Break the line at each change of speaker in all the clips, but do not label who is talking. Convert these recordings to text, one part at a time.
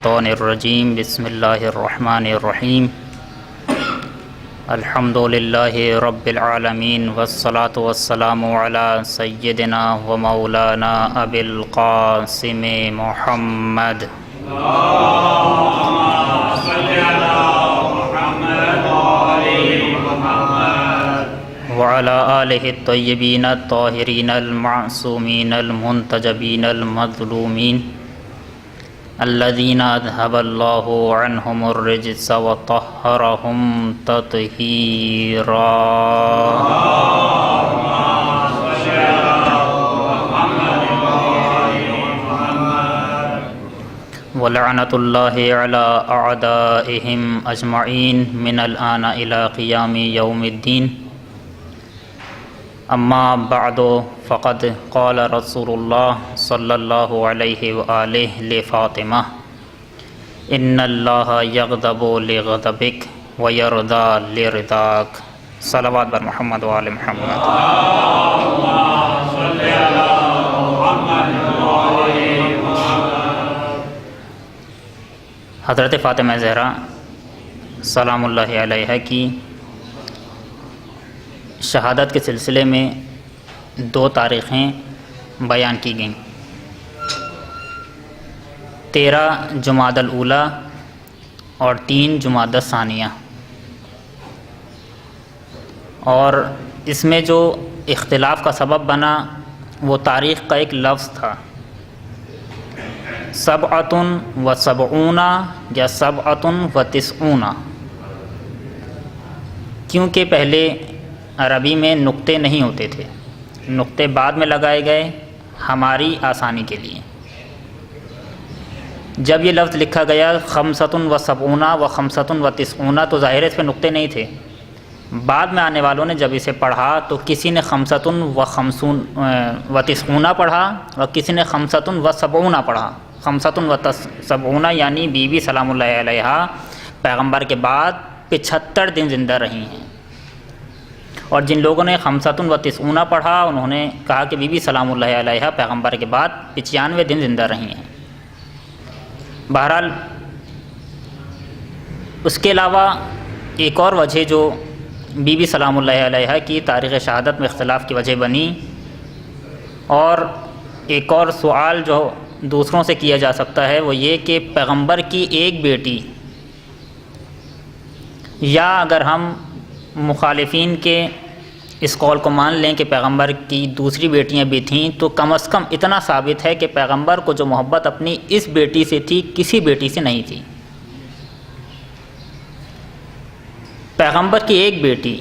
الشیطان الرجیم بسم اللہ الرحمن الرحیم الحمد للہ رب العالمین والصلاة والسلام علی سیدنا و مولانا ابی القاسم محمد وعلی آلہ الطیبین الطاہرین المعصومین المنتجبین المظلومین الذین اذهب اللہ عنہم الرجس وطہرہم تطہیرا ولعنۃ اللہ علی اعدائہم اجمعین من الآن الی قیام یوم الدین اما بعد فقد قال رسول اللہ صلی اللہ علیہ وآلہ لفاطمہ ان اللہ یغضب لغضبک ویرضا لرضاک صلوات بر محمد وآل محمد۔ حضرت فاطمہ زہرا سلام اللہ علیہا کی شہادت کے سلسلے میں دو تاریخیں بیان کی گئیں، 13 جمادی الاولیٰ اور 3 جمادی الثانیہ، اور اس میں جو اختلاف کا سبب بنا وہ تاریخ کا ایک لفظ تھا، 77 یا 97، کیونکہ پہلے عربی میں نقطے نہیں ہوتے تھے، نقطے بعد میں لگائے گئے ہماری آسانی کے لیے۔ جب یہ لفظ لکھا گیا 75 و 95 تو ظاہر ہے اس پہ نقطے نہیں تھے۔ بعد میں آنے والوں نے جب اسے پڑھا تو کسی نے 95 و 90 پڑھا اور کسی نے 75 و 70 پڑھا۔ 75 و 70 یعنی بی بی سلام اللہ علیہا پیغمبر کے بعد 75 دن زندہ رہی ہیں، اور جن لوگوں نے 95 و 90 پڑھا انہوں نے کہا کہ بی بی سلام اللہ علیہا پیغمبر کے بعد 95 دن زندہ رہی ہیں۔ بہرحال اس کے علاوہ ایک اور وجہ جو بی بی سلام اللہ علیہا کی تاریخ شہادت میں اختلاف کی وجہ بنی، اور ایک اور سوال جو دوسروں سے کیا جا سکتا ہے وہ یہ کہ پیغمبر کی ایک بیٹی، یا اگر ہم مخالفین کے اس قول کو مان لیں کہ پیغمبر کی دوسری بیٹیاں بھی تھیں، تو کم از کم اتنا ثابت ہے کہ پیغمبر کو جو محبت اپنی اس بیٹی سے تھی کسی بیٹی سے نہیں تھی۔ پیغمبر کی ایک بیٹی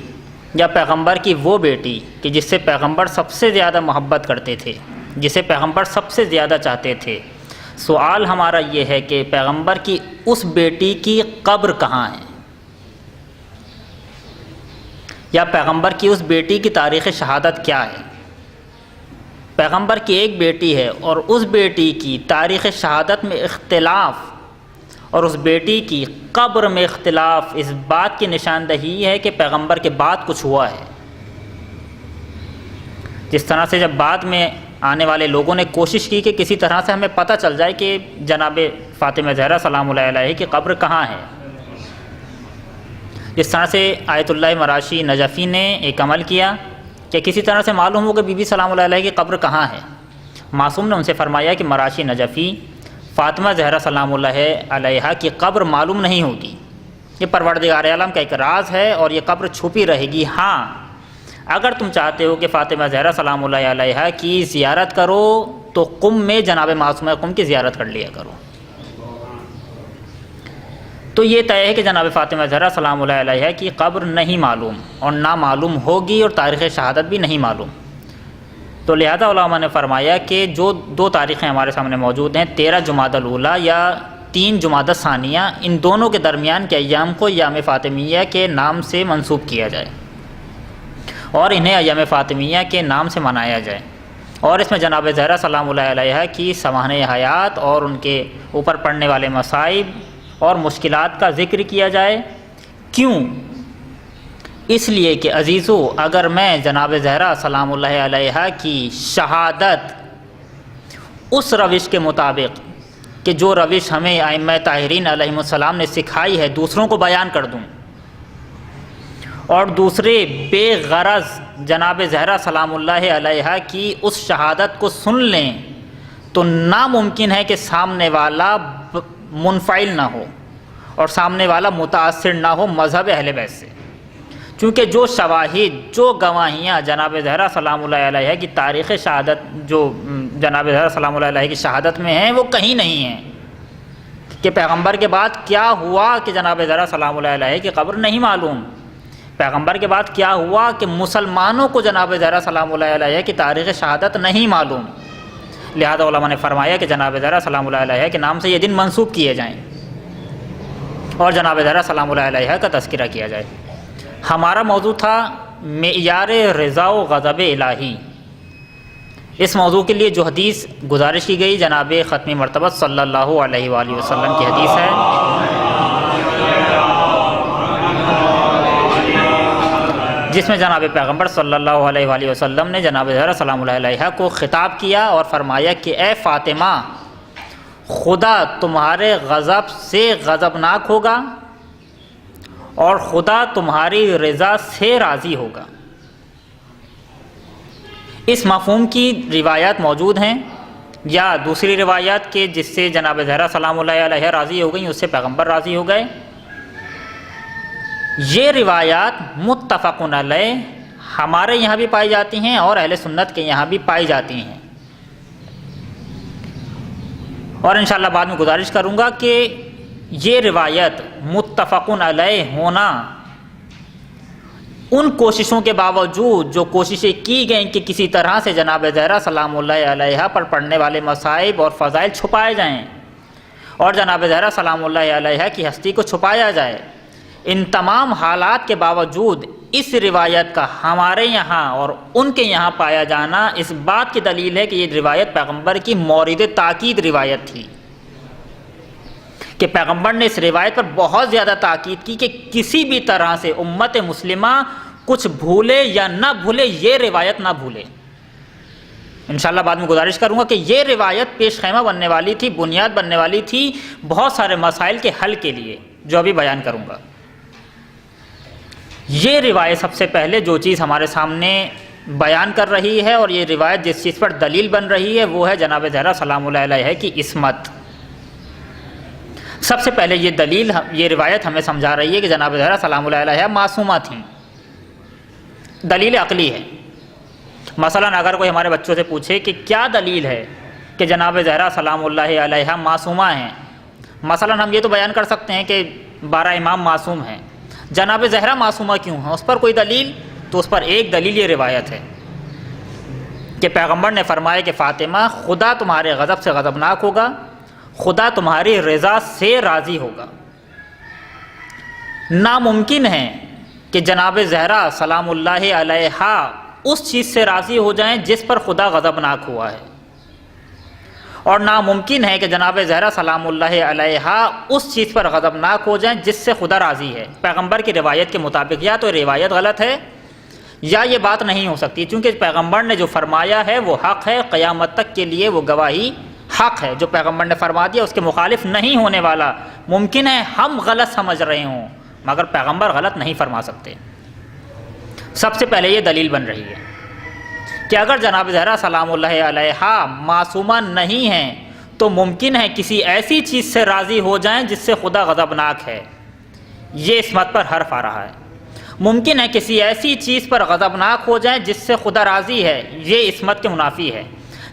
یا پیغمبر کی وہ بیٹی کہ جس سے پیغمبر سب سے زیادہ محبت کرتے تھے، جسے پیغمبر سب سے زیادہ چاہتے تھے، سوال ہمارا یہ ہے کہ پیغمبر کی اس بیٹی کی قبر کہاں ہے، یا پیغمبر کی اس بیٹی کی تاریخ شہادت کیا ہے؟ پیغمبر کی ایک بیٹی ہے اور اس بیٹی کی تاریخ شہادت میں اختلاف اور اس بیٹی کی قبر میں اختلاف اس بات کی نشاندہی ہے کہ پیغمبر کے بعد کچھ ہوا ہے۔ جس طرح سے جب بعد میں آنے والے لوگوں نے کوشش کی کہ کسی طرح سے ہمیں پتہ چل جائے کہ جناب فاطمہ زہرا سلام اللہ علیہ کی قبر کہاں ہے، جس طرح سے آیت اللہ مراشی نجفی نے ایک عمل کیا کہ کسی طرح سے معلوم ہو کہ بی بی سلام اللہ علیہ کی قبر کہاں ہے۔ معصوم نے ان سے فرمایا کہ مراشی نجفی، فاطمہ زہرا سلام اللہ علیہ کی قبر معلوم نہیں ہوگی، یہ پروردگار عالم کا ایک راز ہے اور یہ قبر چھپی رہے گی۔ ہاں اگر تم چاہتے ہو کہ فاطمہ زہرا سلام اللہ علیہ کی زیارت کرو تو قم میں جناب معصومہ قم کی زیارت کر لیا کرو۔ تو یہ طے ہے کہ جناب فاطمہ زہرا سلام اللہ علیہ کی قبر نہیں معلوم اور نہ معلوم ہوگی، اور تاریخ شہادت بھی نہیں معلوم۔ تو لہذا علماء نے فرمایا کہ جو دو تاریخیں ہمارے سامنے موجود ہیں، 13 جمادی الاولیٰ یا 3 جمادی الثانیہ، ان دونوں کے درمیان کے ایام کو ایام فاطمیہ کے نام سے منسوب کیا جائے اور انہیں ایام فاطمیہ کے نام سے منایا جائے، اور اس میں جناب زہرا سلام اللہ علیہ کی سوانح حیات اور ان کے اوپر پڑنے والے مصائب اور مشکلات کا ذکر کیا جائے۔ کیوں؟ اس لیے کہ عزیزو، اگر میں جناب زہرا سلام اللہ علیہا کی شہادت اس روش کے مطابق کہ جو روش ہمیں ائمہ طاہرین علیہم السلام نے سکھائی ہے دوسروں کو بیان کر دوں، اور دوسرے بے غرض جناب زہرا سلام اللہ علیہا کی اس شہادت کو سن لیں تو ناممکن ہے کہ سامنے والا منفعل نہ ہو اور سامنے والا متاثر نہ ہو مذہب اہل بیت سے، چونکہ جو شواہد، جو گواہیاں جناب زہرا سلام اللہ علیہ کی تاریخ شہادت، جو جناب زہرا سلام اللہ علیہ کی شہادت میں ہیں، وہ کہیں نہیں ہیں کہ پیغمبر کے بعد کیا ہوا کہ جناب زہرا سلام اللہ علیہ کی قبر نہیں معلوم، پیغمبر کے بعد کیا ہوا کہ مسلمانوں کو جناب زہرا سلام اللہ علیہ کی تاریخ شہادت نہیں معلوم۔ لہذا علماء نے فرمایا کہ جناب زہرا سلام اللہ علیہ کے نام سے یہ دن منسوب کیے جائیں اور جناب زہرا سلام اللہ علیہ کا تذکرہ کیا جائے۔ ہمارا موضوع تھا معیار رضا و غضب الہی۔ اس موضوع کے لیے جو حدیث گزارش کی گئی جناب ختمی مرتبہ صلی اللہ علیہ وآلہ وسلم کی حدیث ہے، جس میں جناب پیغمبر صلی اللہ علیہ وآلہ وسلم نے جناب زہرا سلام اللہ علیہ کو خطاب کیا اور فرمایا کہ اے فاطمہ، خدا تمہارے غضب سے غضبناک ہوگا اور خدا تمہاری رضا سے راضی ہوگا۔ اس مفہوم کی روایات موجود ہیں، یا دوسری روایات کے جس سے جناب زہرا سلام اللہ علیہ راضی ہو گئیں اس سے پیغمبر راضی ہو گئے۔ یہ روایات متفقن علیہ ہمارے یہاں بھی پائی جاتی ہیں اور اہل سنت کے یہاں بھی پائی جاتی ہیں، اور انشاءاللہ بعد میں گزارش کروں گا کہ یہ روایت متفقن علیہ ہونا ان کوششوں کے باوجود جو کوششیں کی گئیں کہ کسی طرح سے جناب زہرا سلام اللہ علیہ پر پڑھنے والے مصائب اور فضائل چھپائے جائیں اور جناب زہرا سلام اللہ علیہ کی ہستی کو چھپایا جائے، ان تمام حالات کے باوجود اس روایت کا ہمارے یہاں اور ان کے یہاں پایا جانا اس بات کی دلیل ہے کہ یہ روایت پیغمبر کی مورد تاکید روایت تھی، کہ پیغمبر نے اس روایت پر بہت زیادہ تاکید کی کہ کسی بھی طرح سے امت مسلمہ کچھ بھولے یا نہ بھولے، یہ روایت نہ بھولے۔ انشاءاللہ بعد میں گزارش کروں گا کہ یہ روایت پیش خیمہ بننے والی تھی، بنیاد بننے والی تھی بہت سارے مسائل کے حل کے لیے جو ابھی بیان کروں گا۔ یہ روایت سب سے پہلے جو چیز ہمارے سامنے بیان کر رہی ہے اور یہ روایت جس چیز پر دلیل بن رہی ہے وہ ہے جناب زہرا سلام اللہ علیہ کی عصمت۔ سب سے پہلے یہ دلیل، یہ روایت ہمیں سمجھا رہی ہے کہ جناب زہرا سلام اللہ علیہ معصومہ تھیں، دلیل عقلی ہے۔ مثلا اگر کوئی ہمارے بچوں سے پوچھے کہ کیا دلیل ہے کہ جناب زہرا سلام اللہ علیہ معصومہ ہیں، مثلا ہم یہ تو بیان کر سکتے ہیں کہ 12 امام معصوم ہیں، جناب زہرا معصومہ کیوں ہیں، اس پر کوئی دلیل؟ تو اس پر ایک دلیل یہ روایت ہے کہ پیغمبر نے فرمایا کہ فاطمہ، خدا تمہارے غضب سے غضبناک ہوگا، خدا تمہاری رضا سے راضی ہوگا۔ ناممکن ہے کہ جناب زہرا سلام اللہ علیہ اس چیز سے راضی ہو جائیں جس پر خدا غضبناک ہوا ہے، اور ناممکن ہے کہ جناب زہرا سلام اللہ علیہ اس چیز پر غضبناک ہو جائیں جس سے خدا راضی ہے۔ پیغمبر کی روایت کے مطابق یا تو روایت غلط ہے یا یہ بات نہیں ہو سکتی، چونکہ پیغمبر نے جو فرمایا ہے وہ حق ہے، قیامت تک کے لیے وہ گواہی حق ہے۔ جو پیغمبر نے فرما دیا اس کے مخالف نہیں ہونے والا۔ ممکن ہے ہم غلط سمجھ رہے ہوں مگر پیغمبر غلط نہیں فرما سکتے۔ سب سے پہلے یہ دلیل بن رہی ہے کہ اگر جناب زہرا سلام اللہ علیہ معصومہ نہیں ہیں تو ممکن ہے کسی ایسی چیز سے راضی ہو جائیں جس سے خدا غضبناک ہے، یہ عصمت پر حرف آ رہا ہے۔ ممکن ہے کسی ایسی چیز پر غضبناک ہو جائیں جس سے خدا راضی ہے، یہ عصمت کے منافی ہے۔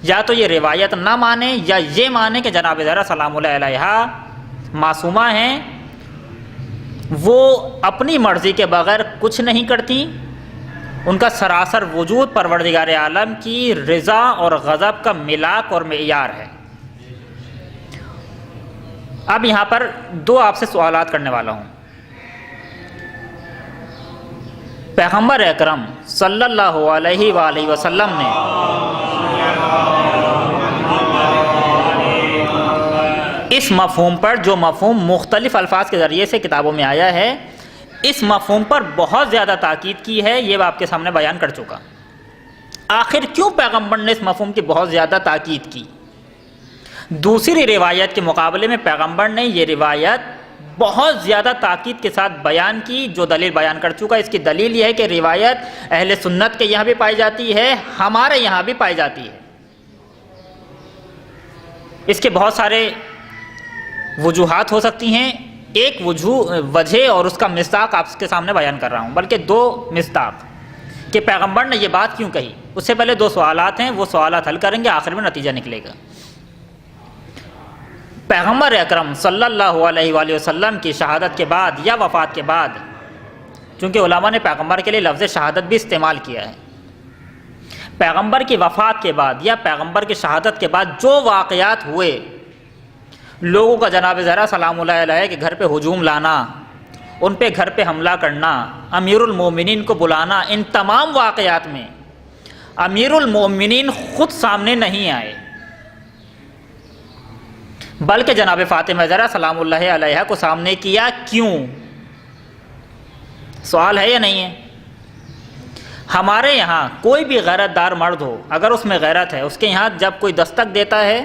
یا تو یہ روایت نہ مانے یا یہ مانے کہ جناب زہرا سلام اللہ علیہ معصومہ ہیں، وہ اپنی مرضی کے بغیر کچھ نہیں کرتی، ان کا سراسر وجود پروردگار عالم کی رضا اور غضب کا ملاک اور معیار ہے۔ اب یہاں پر دو آپ سے سوالات کرنے والا ہوں۔ پیغمبر اکرم صلی اللہ علیہ وآلہ وسلم نے اس مفہوم پر، جو مفہوم مختلف الفاظ کے ذریعے سے کتابوں میں آیا ہے، اس مفہوم پر بہت زیادہ تاکید کی ہے، یہ میں آپ کے سامنے بیان کر چکا۔ آخر کیوں پیغمبر نے اس مفہوم کی بہت زیادہ تاکید کی؟ دوسری روایت کے مقابلے میں پیغمبر نے یہ روایت بہت زیادہ تاکید کے ساتھ بیان کی جو دلیل بیان کر چکا. اس کی دلیل یہ ہے کہ روایت اہل سنت کے یہاں بھی پائی جاتی ہے, ہمارے یہاں بھی پائی جاتی ہے. اس کے بہت سارے وجوہات ہو سکتی ہیں. ایک وجہ اور اس کا مصداق آپ کے سامنے بیان کر رہا ہوں, بلکہ دو مصداق کہ پیغمبر نے یہ بات کیوں کہی. اس سے پہلے دو سوالات ہیں, وہ سوالات حل کریں گے, آخر میں نتیجہ نکلے گا. پیغمبر اکرم صلی اللہ علیہ وآلہ وسلم کی شہادت کے بعد یا وفات کے بعد, چونکہ علماء نے پیغمبر کے لیے لفظ شہادت بھی استعمال کیا ہے, پیغمبر کی وفات کے بعد یا پیغمبر کی شہادت کے بعد جو واقعات ہوئے, لوگوں کا جناب زہرا سلام اللہ علیہ کے گھر پہ ہجوم لانا, ان پہ گھر پہ حملہ کرنا, امیر المومنین کو بلانا, ان تمام واقعات میں امیر المومنین خود سامنے نہیں آئے, بلکہ جناب فاطمہ زہرا سلام اللہ علیہ کو سامنے کیا. کیوں؟ سوال ہے یا نہیں ہے؟ ہمارے یہاں کوئی بھی غیرت دار مرد ہو, اگر اس میں غیرت ہے, اس کے یہاں جب کوئی دستک دیتا ہے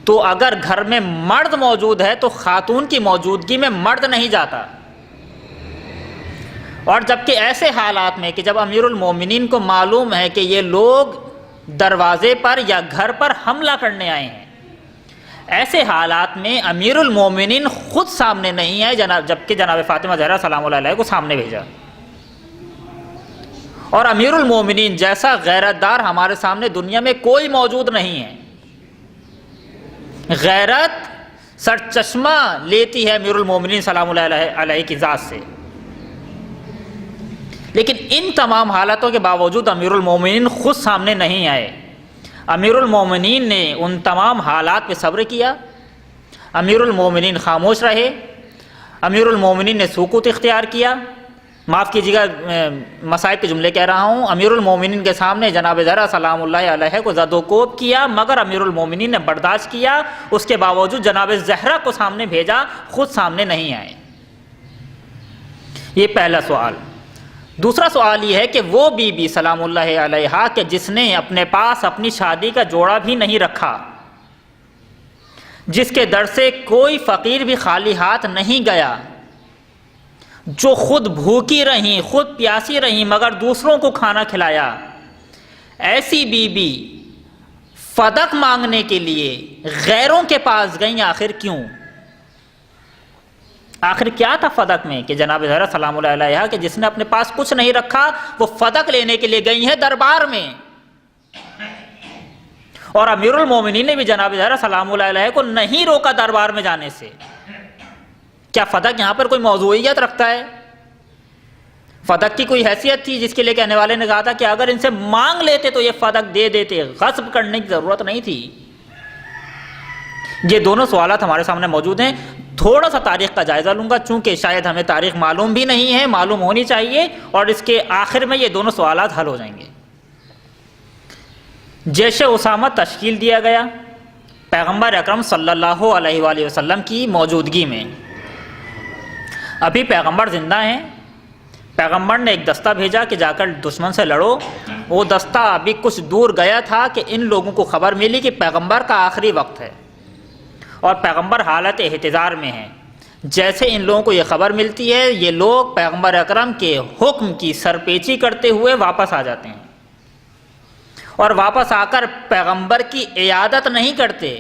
تو اگر گھر میں مرد موجود ہے تو خاتون کی موجودگی میں مرد نہیں جاتا. اور جبکہ ایسے حالات میں کہ جب امیر المومنین کو معلوم ہے کہ یہ لوگ دروازے پر یا گھر پر حملہ کرنے آئے ہیں, ایسے حالات میں امیر المومنین خود سامنے نہیں آئے, جبکہ جناب فاطمہ زہرا سلام اللہ علیہ کو سامنے بھیجا. اور امیر المومنین جیسا غیرت دار ہمارے سامنے دنیا میں کوئی موجود نہیں ہے. غیرت سر چشمہ لیتی ہے امیر المومنین سلام اللہ علیہ کی ذات سے, لیکن ان تمام حالتوں کے باوجود امیر المومنین خود سامنے نہیں آئے. امیر المومنین نے ان تمام حالات پہ صبر کیا, امیر المومنین خاموش رہے, امیر المومنین نے سکوت اختیار کیا. معاف کیجیے گا, مصائب کے جملے کہہ رہا ہوں. امیر المومنین کے سامنے جناب زہرا سلام اللہ علیہ کو زد و کوب کیا, مگر امیر المومنین نے برداشت کیا. اس کے باوجود جناب زہرا کو سامنے بھیجا, خود سامنے نہیں آئے. یہ پہلا سوال. دوسرا سوال یہ ہے کہ وہ بی بی سلام اللہ علیہا کہ جس نے اپنے پاس اپنی شادی کا جوڑا بھی نہیں رکھا, جس کے در سے کوئی فقیر بھی خالی ہاتھ نہیں گیا, جو خود بھوکی رہیں, خود پیاسی رہیں, مگر دوسروں کو کھانا کھلایا, ایسی بی بی فدق مانگنے کے لیے غیروں کے پاس گئیں. آخر کیوں؟ آخر کیا تھا فدق میں کہ جناب زہرا سلام اللہ علیہ کہ جس نے اپنے پاس کچھ نہیں رکھا وہ فدق لینے کے لیے گئی ہیں دربار میں, اور امیر المومنین نے بھی جناب زہرا سلام اللہ علیہ کو نہیں روکا دربار میں جانے سے. کیا فدق یہاں پر کوئی موضوعیت رکھتا ہے؟ فدق کی کوئی حیثیت تھی جس کے لیے کہنے والے نے کہا تھا کہ اگر ان سے مانگ لیتے تو یہ فدق دے دیتے, غصب کرنے کی ضرورت نہیں تھی. یہ دونوں سوالات ہمارے سامنے موجود ہیں. تھوڑا سا تاریخ کا جائزہ لوں گا, چونکہ شاید ہمیں تاریخ معلوم بھی نہیں ہے, معلوم ہونی چاہیے, اور اس کے آخر میں یہ دونوں سوالات حل ہو جائیں گے. جیش اسامہ تشکیل دیا گیا پیغمبر اکرم صلی اللہ علیہ وآلہ وسلم کی موجودگی میں. ابھی پیغمبر زندہ ہیں, پیغمبر نے ایک دستہ بھیجا کہ جا کر دشمن سے لڑو. وہ دستہ ابھی کچھ دور گیا تھا کہ ان لوگوں کو خبر ملی کہ پیغمبر کا آخری وقت ہے اور پیغمبر حالت احتضار میں ہیں. جیسے ان لوگوں کو یہ خبر ملتی ہے, یہ لوگ پیغمبر اکرم کے حکم کی سرپیچی کرتے ہوئے واپس آ جاتے ہیں, اور واپس آ کر پیغمبر کی عیادت نہیں کرتے,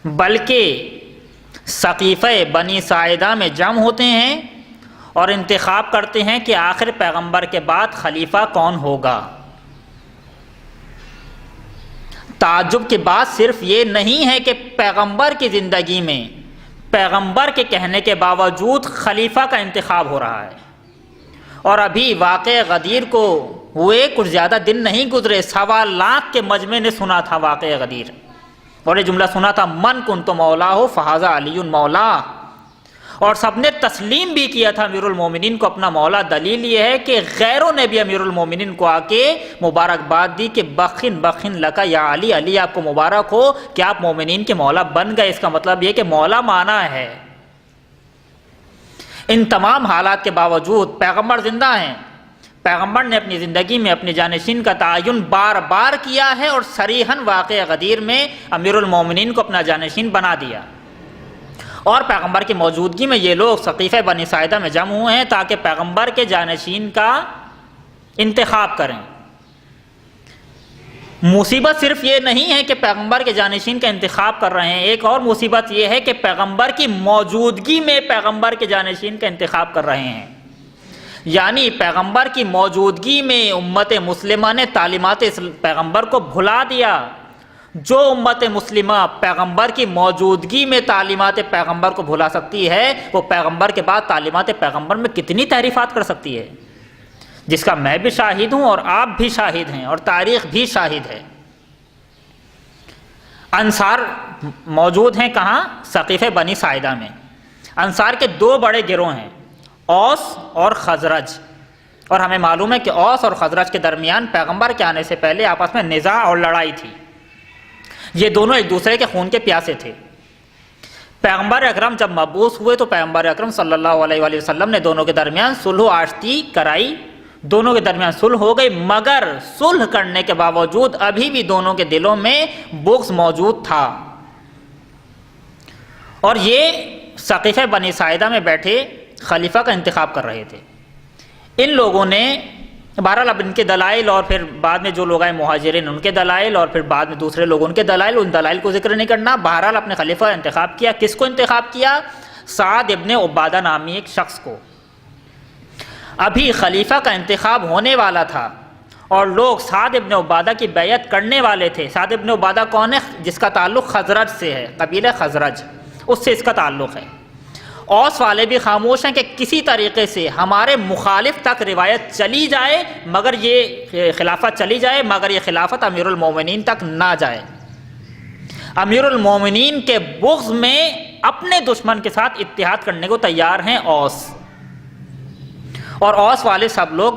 بلکہ سقیفہ بنی ساعدہ میں جمع ہوتے ہیں اور انتخاب کرتے ہیں کہ آخر پیغمبر کے بعد خلیفہ کون ہوگا. تعجب کی بات صرف یہ نہیں ہے کہ پیغمبر کی زندگی میں پیغمبر کے کہنے کے باوجود خلیفہ کا انتخاب ہو رہا ہے, اور ابھی واقعہ غدیر کو ہوئے کچھ زیادہ دن نہیں گزرے, 1.25 لاکھ کے مجمع نے سنا تھا واقعہ غدیر, اور یہ جملہ سنا تھا من کنت مولا ہو فہذا علی مولا, اور سب نے تسلیم بھی کیا تھا امیر المومنین کو اپنا مولا. دلیل یہ ہے کہ غیروں نے بھی امیر المومنین کو آ کے مبارکباد دی کہ بخن بخن لکا یا علی, علی آپ کو مبارک ہو کہ آپ مومنین کے مولا بن گئے. اس کا مطلب یہ کہ مولا مانا ہے. ان تمام حالات کے باوجود پیغمبر زندہ ہیں, پیغمبر نے اپنی زندگی میں اپنے جانشین کا تعین بار بار کیا ہے اور صریحاً واقعہ غدیر میں امیر المومنین کو اپنا جانشین بنا دیا، اور پیغمبر کی موجودگی میں یہ لوگ سقیفہ بنی ساعدہ میں جمع ہوئے ہیں تاکہ پیغمبر کے جانشین کا انتخاب کریں۔ مصیبت صرف یہ نہیں ہے کہ پیغمبر کے جانشین کا انتخاب کر رہے ہیں، ایک اور مصیبت یہ ہے کہ پیغمبر کی موجودگی میں پیغمبر کے جانشین کا انتخاب کر رہے ہیں، یعنی پیغمبر کی موجودگی میں امت مسلمہ نے تعلیمات پیغمبر کو بھلا دیا۔ جو امت مسلمہ پیغمبر کی موجودگی میں تعلیمات پیغمبر کو بھلا سکتی ہے، وہ پیغمبر کے بعد تعلیمات پیغمبر میں کتنی تحریفات کر سکتی ہے، جس کا میں بھی شاہد ہوں اور آپ بھی شاہد ہیں اور تاریخ بھی شاہد ہے۔ انصار موجود ہیں کہاں؟ سقیفہ بنی ساعدہ میں۔ انصار کے دو بڑے گروہ ہیں، اوس اور خزرج، اور ہمیں معلوم ہے کہ اوس اور خزرج کے درمیان پیغمبر کے آنے سے پہلے آپس میں نزاع اور لڑائی تھی۔ یہ دونوں ایک دوسرے کے خون کے پیاسے تھے۔ پیغمبر اکرم جب مبعوث ہوئے تو پیغمبر اکرم صلی اللہ علیہ وآلہ وسلم نے دونوں کے درمیان صلح و آشتی کرائی، دونوں کے درمیان صلح ہو گئی، مگر صلح کرنے کے باوجود ابھی بھی دونوں کے دلوں میں بغض موجود تھا، اور یہ سقیفہ بنی ساعدہ میں بیٹھے خلیفہ کا انتخاب کر رہے تھے۔ ان لوگوں نے بہرحال اب ان کے دلائل اور پھر بعد میں جو لوگ آئے مہاجرین ان کے دلائل اور پھر بعد میں دوسرے لوگ ان کے دلائل، ان دلائل کو ذکر نہیں کرنا، بہرحال اپنے خلیفہ انتخاب کیا۔ کس کو انتخاب کیا؟ سعد ابن عبادہ نامی ایک شخص کو۔ ابھی خلیفہ کا انتخاب ہونے والا تھا اور لوگ سعد ابن عبادہ کی بیعت کرنے والے تھے۔ سعد ابن عبادہ کون ہے؟ جس کا تعلق خزرج سے ہے، قبیلہ خزرج، اس سے اس کا تعلق ہے۔ اوس والے بھی خاموش ہیں کہ کسی طریقے سے ہمارے مخالف تک روایت چلی جائے، مگر یہ خلافت چلی جائے، مگر یہ خلافت امیر المومنین تک نہ جائے۔ امیر المومنین کے بغض میں اپنے دشمن کے ساتھ اتحاد کرنے کو تیار ہیں اوس، اور اوس والے سب لوگ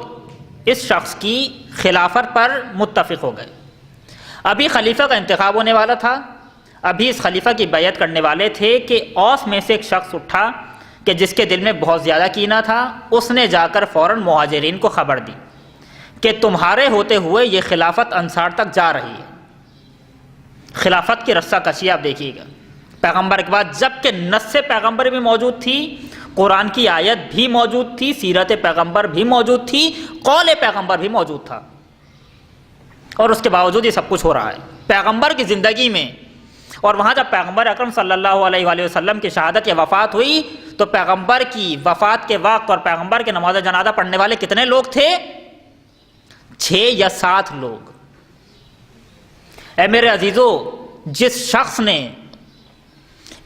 اس شخص کی خلافت پر متفق ہو گئے۔ ابھی خلیفہ کا انتخاب ہونے والا تھا، ابھی اس خلیفہ کی بیعت کرنے والے تھے کہ اوس میں سے ایک شخص اٹھا کہ جس کے دل میں بہت زیادہ کینہ تھا، اس نے جا کر فوراً مہاجرین کو خبر دی کہ تمہارے ہوتے ہوئے یہ خلافت انصار تک جا رہی ہے۔ خلافت کی رسہ کشی آپ دیکھیے گا پیغمبر کے بعد، جب کہ نص پیغمبر بھی موجود تھی، قرآن کی آیت بھی موجود تھی، سیرت پیغمبر بھی موجود تھی، قول پیغمبر بھی موجود تھا، اور اس کے باوجود یہ سب کچھ ہو رہا ہے پیغمبر کی زندگی میں۔ اور وہاں جب پیغمبر اکرم صلی اللہ علیہ وآلہ وسلم کی شہادت یا وفات ہوئی تو پیغمبر کی وفات کے وقت اور پیغمبر کے نماز جنازہ پڑھنے والے کتنے لوگ تھے؟ 6 یا 7 لوگ۔ اے میرے عزیزو، جس شخص نے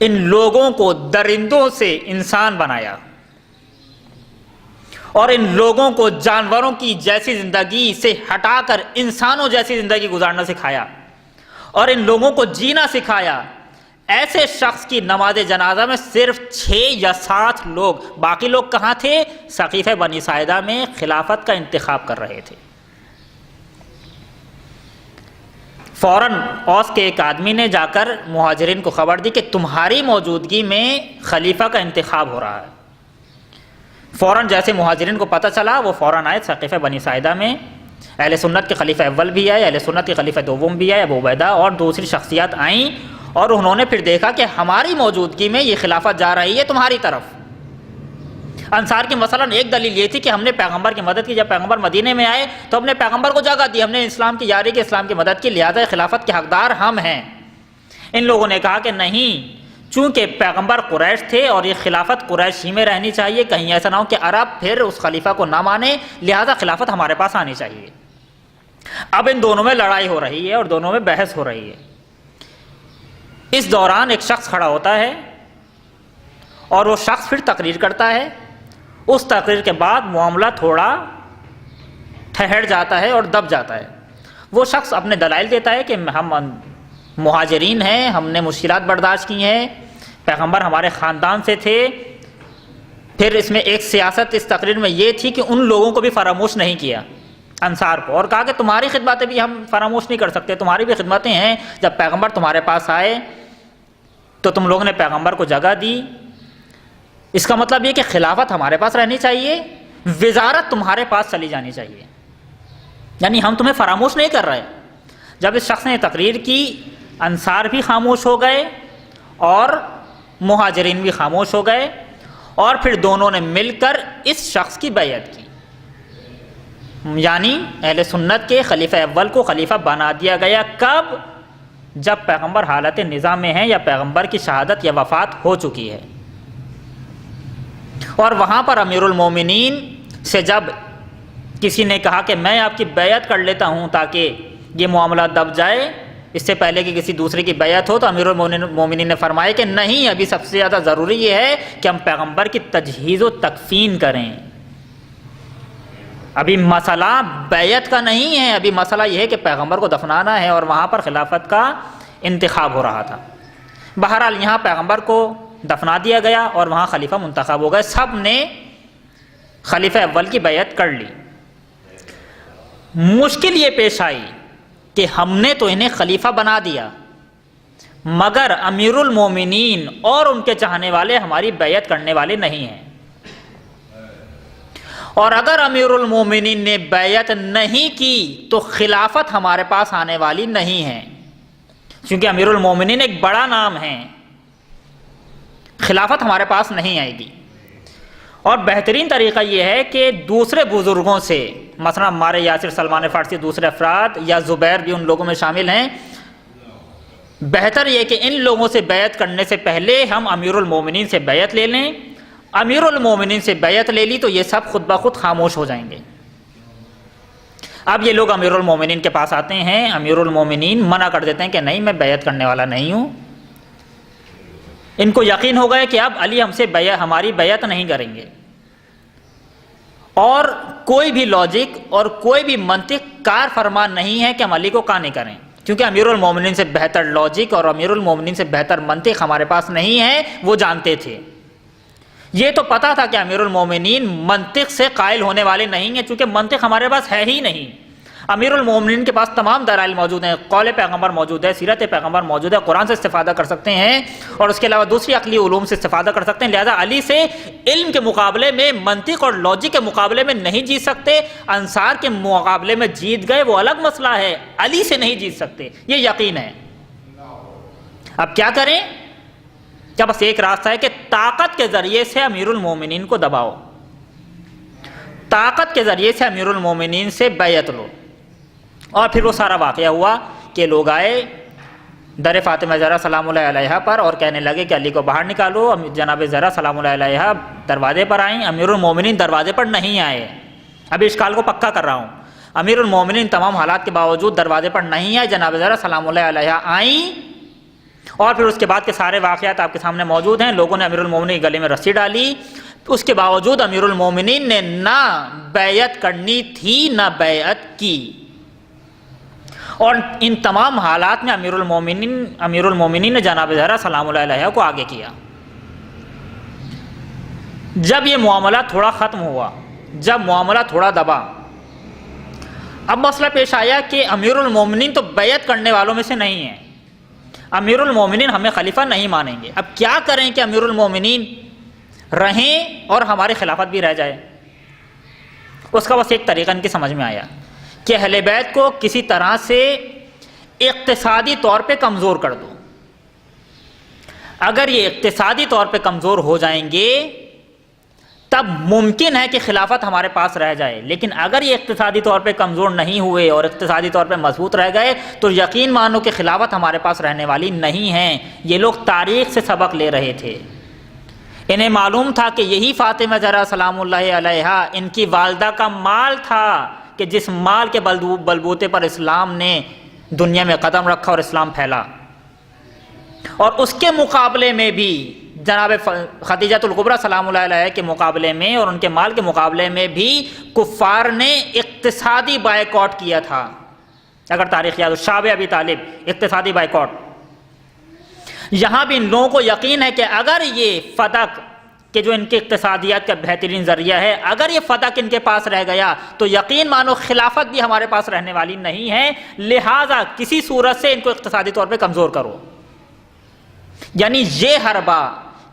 ان لوگوں کو درندوں سے انسان بنایا اور ان لوگوں کو جانوروں کی جیسی زندگی سے ہٹا کر انسانوں جیسی زندگی گزارنا سکھایا اور ان لوگوں کو جینا سکھایا، ایسے شخص کی نماز جنازہ میں صرف 6 یا 7 لوگ، باقی لوگ کہاں تھے؟ سقیفہ بنی ساعدہ میں خلافت کا انتخاب کر رہے تھے۔ فوراً اوس کے ایک آدمی نے جا کر مہاجرین کو خبر دی کہ تمہاری موجودگی میں خلیفہ کا انتخاب ہو رہا ہے۔ فوراً جیسے مہاجرین کو پتہ چلا وہ فوراً آئے سقیفہ بنی ساعدہ میں۔ اہل سنت کے خلیفہ اول بھی آئے، اہل سنت کے خلیفہ دوم بھی آئے، ابو عبیدہ اور دوسری شخصیات آئیں، اور انہوں نے پھر دیکھا کہ ہماری موجودگی میں یہ خلافت جا رہی ہے تمہاری طرف۔ انصار کی مثلاً ایک دلیل یہ تھی کہ ہم نے پیغمبر کی مدد کی، جب پیغمبر مدینے میں آئے تو ہم نے پیغمبر کو جگہ دی، ہم نے اسلام کی یاری کی، اسلام کی مدد کی، لہذا خلافت کے حقدار ہم ہیں۔ ان لوگوں نے کہا کہ نہیں، چونکہ پیغمبر قریش تھے اور یہ خلافت قریش ہی میں رہنی چاہیے، کہیں ایسا نہ ہو کہ عرب پھر اس خلیفہ کو نہ مانے، لہذا خلافت ہمارے پاس آنی چاہیے۔ اب ان دونوں میں لڑائی ہو رہی ہے اور دونوں میں بحث ہو رہی ہے۔ اس دوران ایک شخص کھڑا ہوتا ہے اور وہ شخص پھر تقریر کرتا ہے۔ اس تقریر کے بعد معاملہ تھوڑا ٹھہر جاتا ہے اور دب جاتا ہے۔ وہ شخص اپنے دلائل دیتا ہے کہ ہم مہاجرین ہیں، ہم نے مشکلات برداشت کی ہیں، پیغمبر ہمارے خاندان سے تھے۔ پھر اس میں ایک سیاست اس تقریر میں یہ تھی کہ ان لوگوں کو بھی فراموش نہیں کیا، انصار کو، اور کہا کہ تمہاری خدمتیں بھی ہم فراموش نہیں کر سکتے، تمہاری بھی خدمتیں ہیں، جب پیغمبر تمہارے پاس آئے تو تم لوگوں نے پیغمبر کو جگہ دی، اس کا مطلب یہ کہ خلافت ہمارے پاس رہنی چاہیے، وزارت تمہارے پاس چلی جانی چاہیے، یعنی ہم تمہیں فراموش نہیں کر رہے۔ جب اس شخص نے تقریر کی، انصار بھی خاموش ہو گئے اور مہاجرین بھی خاموش ہو گئے، اور پھر دونوں نے مل کر اس شخص کی بیعت کی، یعنی اہل سنت کے خلیفہ اول کو خلیفہ بنا دیا گیا۔ کب؟ جب پیغمبر حالت نظام میں ہیں یا پیغمبر کی شہادت یا وفات ہو چکی ہے، اور وہاں پر امیر المومنین سے جب کسی نے کہا کہ میں آپ کی بیعت کر لیتا ہوں تاکہ یہ معاملہ دب جائے اس سے پہلے کہ کسی دوسرے کی بیعت ہو، تو امیر المومنین نے فرمایا کہ نہیں، ابھی سب سے زیادہ ضروری یہ ہے کہ ہم پیغمبر کی تجہیز و تکفین کریں۔ ابھی مسئلہ بیعت کا نہیں ہے، ابھی مسئلہ یہ ہے کہ پیغمبر کو دفنانا ہے، اور وہاں پر خلافت کا انتخاب ہو رہا تھا۔ بہرحال یہاں پیغمبر کو دفنا دیا گیا اور وہاں خلیفہ منتخب ہو گئے، سب نے خلیفہ اول کی بیعت کر لی۔ مشکل یہ پیش آئی کہ ہم نے تو انہیں خلیفہ بنا دیا، مگر امیر المومنین اور ان کے چاہنے والے ہماری بیعت کرنے والے نہیں ہیں، اور اگر امیر المومنین نے بیعت نہیں کی تو خلافت ہمارے پاس آنے والی نہیں ہے، کیونکہ امیر المومنین ایک بڑا نام ہے، خلافت ہمارے پاس نہیں آئے گی۔ اور بہترین طریقہ یہ ہے کہ دوسرے بزرگوں سے، مثلا عمار یاسر، سلمان فارسی، دوسرے افراد یا زبیر بھی ان لوگوں میں شامل ہیں، بہتر یہ کہ ان لوگوں سے بیعت کرنے سے پہلے ہم امیر المومنین سے بیعت لے لیں۔ امیر المومنین سے بیعت لے لی تو یہ سب خود بخود خاموش ہو جائیں گے۔ اب یہ لوگ امیر المومنین کے پاس آتے ہیں، امیر المومنین منع کر دیتے ہیں کہ نہیں، میں بیعت کرنے والا نہیں ہوں۔ ان کو یقین ہو گیا کہ اب علی ہم سے ہماری بیعت نہیں کریں گے، اور کوئی بھی لاجک اور کوئی بھی منطق کار فرمان نہیں ہے کہ ہم علی کو کا نہیں کریں، کیونکہ امیر المومنین سے بہتر لاجک اور امیر المومنین سے بہتر منطق ہمارے پاس نہیں ہے، وہ جانتے تھے۔ یہ تو پتا تھا کہ امیر المومنین منطق سے قائل ہونے والے نہیں ہیں، چونکہ منطق ہمارے پاس ہے ہی نہیں۔ امیر المومنین کے پاس تمام دلائل موجود ہیں، قول پیغمبر موجود ہے، سیرت پیغمبر موجود ہے، قرآن سے استفادہ کر سکتے ہیں، اور اس کے علاوہ دوسری عقلی علوم سے استفادہ کر سکتے ہیں۔ لہذا علی سے علم کے مقابلے میں، منطق اور لاجک کے مقابلے میں نہیں جیت سکتے۔ انصار کے مقابلے میں جیت گئے، وہ الگ مسئلہ ہے، علی سے نہیں جیت سکتے، یہ یقین ہے۔ اب کیا کریں؟ کیا بس ایک راستہ ہے کہ طاقت کے ذریعے سے امیر المومنین کو دباؤ، طاقت کے ذریعے سے امیر المومنین سے بیعت لو۔ اور پھر وہ سارا واقعہ ہوا کہ لوگ آئے در فاطمہ زہرا سلام اللہ علیہا پر اور کہنے لگے کہ علی کو باہر نکالو۔ جناب زہرا سلام اللہ علیہا دروازے پر آئیں، امیر المومنین دروازے پر نہیں آئے۔ ابھی اشکال کو پکا کر رہا ہوں، امیر المومنین تمام حالات کے باوجود دروازے پر نہیں آئے، جناب زہرا سلام اللہ علیہا آئیں، اور پھر اس کے بعد کے سارے واقعات آپ کے سامنے موجود ہیں۔ لوگوں نے امیر المومنین کے گلے میں رسی ڈالی، اس کے باوجود امیر المومنین نے نہ بیعت کرنی تھی نہ بیعت کی، اور ان تمام حالات میں امیر المومنین نے جناب زہرا سلام اللہ علیہا کو آگے کیا۔ جب یہ معاملہ تھوڑا ختم ہوا، جب معاملہ تھوڑا دبا، اب مسئلہ پیش آیا کہ امیر المومنین تو بیعت کرنے والوں میں سے نہیں ہیں، امیر المومنین ہمیں خلیفہ نہیں مانیں گے۔ اب کیا کریں کہ امیر المومنین رہیں اور ہماری خلافت بھی رہ جائے؟ اس کا بس ایک طریقہ ان کی سمجھ میں آیا کہ اہل بیت کو کسی طرح سے اقتصادی طور پہ کمزور کر دو۔ اگر یہ اقتصادی طور پہ کمزور ہو جائیں گے تب ممکن ہے کہ خلافت ہمارے پاس رہ جائے، لیکن اگر یہ اقتصادی طور پہ کمزور نہیں ہوئے اور اقتصادی طور پہ مضبوط رہ گئے تو یقین مانو کہ خلافت ہمارے پاس رہنے والی نہیں ہے۔ یہ لوگ تاریخ سے سبق لے رہے تھے، انہیں معلوم تھا کہ یہی فاطمہ زہرا سلام اللہ علیہا ان کی والدہ کا مال تھا کہ جس مال کے بلبوتے پر اسلام نے دنیا میں قدم رکھا اور اسلام پھیلا، اور اس کے مقابلے میں بھی جناب خدیجہ الکبریٰ سلام اللہ علیہ کے مقابلے میں اور ان کے مال کے مقابلے میں بھی کفار نے اقتصادی بائیکاٹ کیا تھا۔ اگر تاریخ یاد ہو، شعب ابی طالب، اقتصادی بائیکاٹ۔ یہاں بھی ان لوگوں کو یقین ہے کہ اگر یہ فتح کہ جو ان کی اقتصادیات کا بہترین ذریعہ ہے، اگر یہ فتح ان کے پاس رہ گیا تو یقین مانو خلافت بھی ہمارے پاس رہنے والی نہیں ہے، لہٰذا کسی صورت سے ان کو اقتصادی طور پہ کمزور کرو۔ یعنی یہ حربہ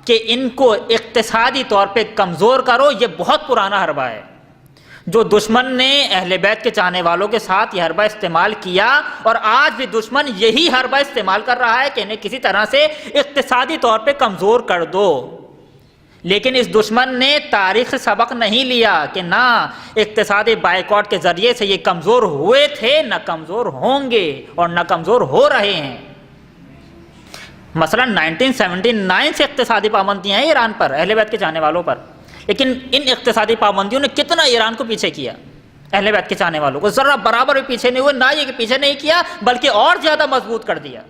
کہ ان کو اقتصادی طور پہ کمزور کرو، یہ بہت پرانا حربہ ہے، جو دشمن نے اہل بیت کے چاہنے والوں کے ساتھ یہ حربہ استعمال کیا، اور آج بھی دشمن یہی حربہ استعمال کر رہا ہے کہ انہیں کسی طرح سے اقتصادی طور پہ کمزور کر دو۔ لیکن اس دشمن نے تاریخ سے سبق نہیں لیا کہ نہ اقتصادی بائیکاٹ کے ذریعے سے یہ کمزور ہوئے تھے، نہ کمزور ہوں گے اور نہ کمزور ہو رہے ہیں۔ مثلا 1979 سے اقتصادی پابندیاں ہیں ایران پر، اہل بیت کے چاہنے والوں پر، لیکن ان اقتصادی پابندیوں نے کتنا ایران کو پیچھے کیا، اہل بیت کے چاہنے والوں کو ذرا برابر بھی پیچھے نہیں ہوئے، نہ یہ کہ پیچھے نہیں کیا بلکہ اور زیادہ مضبوط کر دیا۔